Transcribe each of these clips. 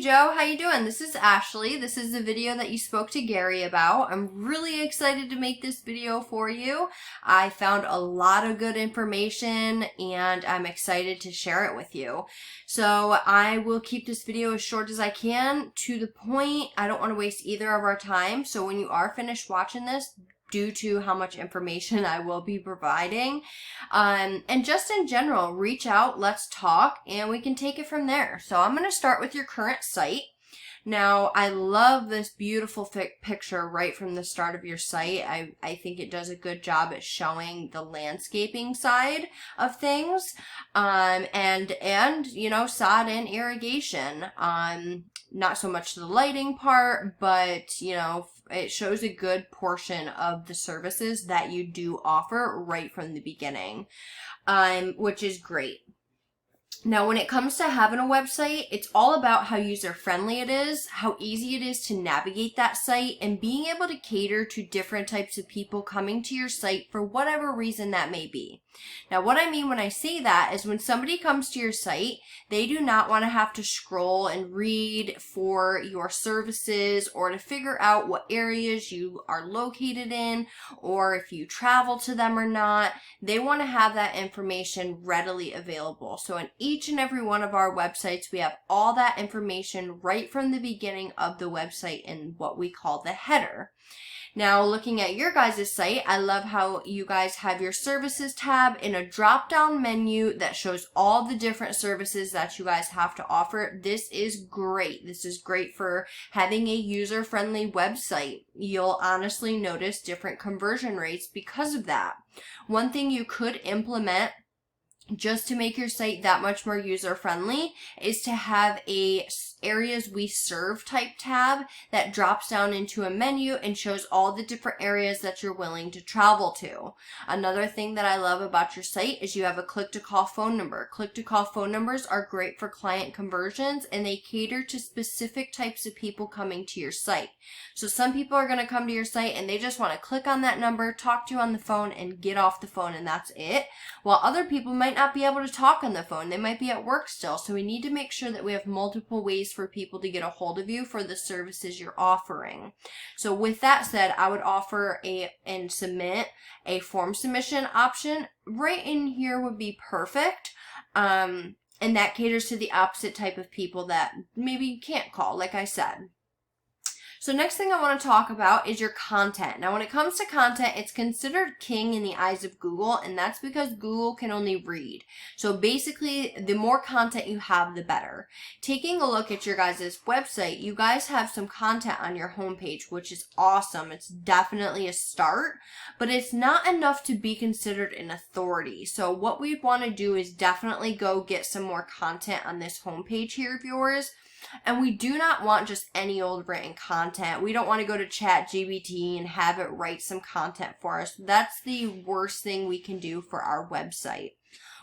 Joe, how you doing? This is Ashley. This is the video that you spoke to Gary about. I'm really excited to make this video for you. I found a lot of good information and I'm excited to share it with you. So I will keep this video as short as I can, to the point. I don't want to waste either of our time. So when you are finished watching this, due to how much information I will be providing. And just in general, reach out, let's talk, and we can take it from there. So I'm going to start with your current site. Now, I love this beautiful picture right from the start of your site. I think it does a good job at showing the landscaping side of things, and you know, sod and irrigation. Not so much the lighting part, but you know, it shows a good portion of the services that you do offer right from the beginning, which is great. Now, when it comes to having a website, it's all about how user-friendly it is, how easy it is to navigate that site, and being able to cater to different types of people coming to your site for whatever reason that may be. Now, what I mean when I say that is when somebody comes to your site, they do not want to have to scroll and read for your services or to figure out what areas you are located in or if you travel to them or not. They want to have that information readily available. So in each and every one of our websites, we have all that information right from the beginning of the website in what we call the header. Now, looking at your guys' site, I love how you guys have your services tab in a drop-down menu that shows all the different services that you guys have to offer. This is great. This is great for having a user-friendly website. You'll honestly notice different conversion rates because of that. One thing you could implement just to make your site that much more user-friendly is to have a areas we serve type tab that drops down into a menu and shows all the different areas that you're willing to travel to. Another thing that I love about your site is you have a click-to-call phone number. Click-to-call phone numbers are great for client conversions, and they cater to specific types of people coming to your site. So some people are going to come to your site and they just want to click on that number, talk to you on the phone, and get off the phone, and that's it. While other people might not be able to talk on the phone. They might be at work still. So we need to make sure that we have multiple ways for people to get a hold of you for the services you're offering. So with that said, I would offer and submit a form submission option. Right in here would be perfect. And that caters to the opposite type of people that maybe you can't call, like I said. So next thing I want to talk about is your content. Now, when it comes to content, it's considered king in the eyes of Google, and that's because Google can only read. So basically, the more content you have, the better. Taking a look at your guys' website, you guys have some content on your homepage, which is awesome. It's definitely a start, but it's not enough to be considered an authority. So what we want to do is definitely go get some more content on this homepage here of yours. And we do not want just any old written content. We don't want to go to ChatGPT and have it write some content for us. That's the worst thing we can do for our website.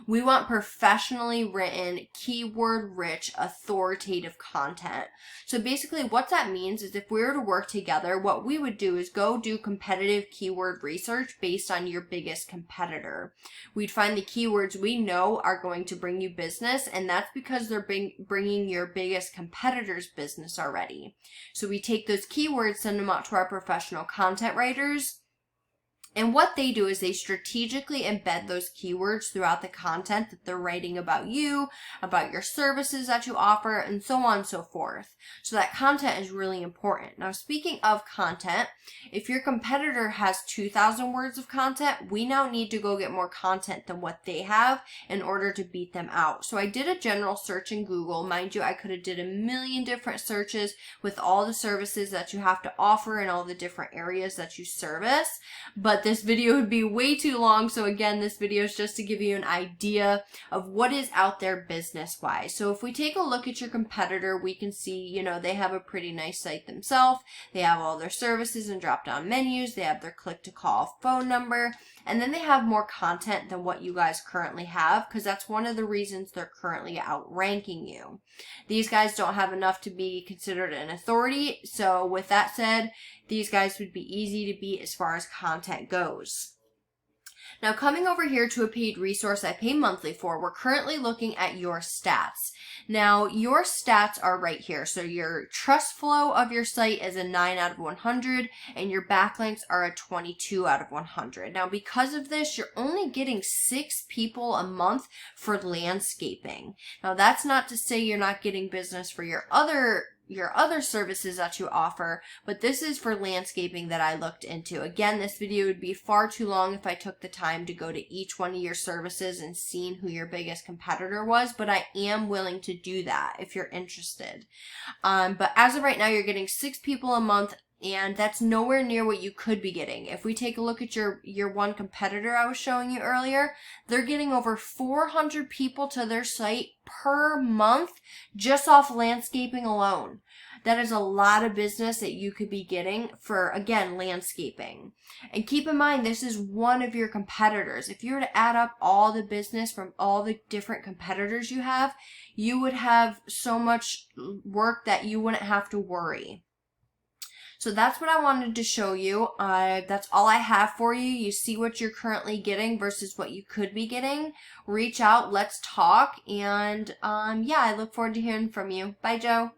We want professionally written, keyword-rich, authoritative content. So basically what that means is if we were to work together, what we would do is go do competitive keyword research based on your biggest competitor. We'd find the keywords we know are going to bring you business, and that's because they're bringing your biggest competitor's business already. So we take those keywords, send them out to our professional content writers, and what they do is they strategically embed those keywords throughout the content that they're writing about you, about your services that you offer, and so on and so forth. So that content is really important. Now, speaking of content, if your competitor has 2,000 words of content, we now need to go get more content than what they have in order to beat them out. So I did a general search in Google. Mind you, I could have did a million different searches with all the services that you have to offer and all the different areas that you service, but this video would be way too long. So again, this video is just to give you an idea of what is out there business-wise. So if we take a look at your competitor, we can see, you know, they have a pretty nice site themselves. They have all their services and drop-down menus. They have their click-to-call phone number. And then they have more content than what you guys currently have, because that's one of the reasons they're currently outranking you. These guys don't have enough to be considered an authority. So with that said, these guys would be easy to beat as far as content goes. Now, coming over here to a paid resource I pay monthly for, we're currently looking at your stats. Now, your stats are right here. So your trust flow of your site is a 9 out of 100, and your backlinks are a 22 out of 100. Now, because of this, you're only getting 6 people a month for landscaping. Now, that's not to say you're not getting business for your other services that you offer, but this is for landscaping that I looked into. Again, this video would be far too long if I took the time to go to each one of your services and seeing who your biggest competitor was, but I am willing to do that if you're interested. But as of right now, you're getting 6 people a month, and that's nowhere near what you could be getting. If we take a look at your one competitor I was showing you earlier, they're getting over 400 people to their site per month just off landscaping alone. That is a lot of business that you could be getting for, again, landscaping. And keep in mind, this is one of your competitors. If you were to add up all the business from all the different competitors you would have so much work that you wouldn't have to worry. So that's what I wanted to show you. That's all I have for you. You see what you're currently getting versus what you could be getting. Reach out, let's talk, and yeah, I look forward to hearing from you. Bye, Joe.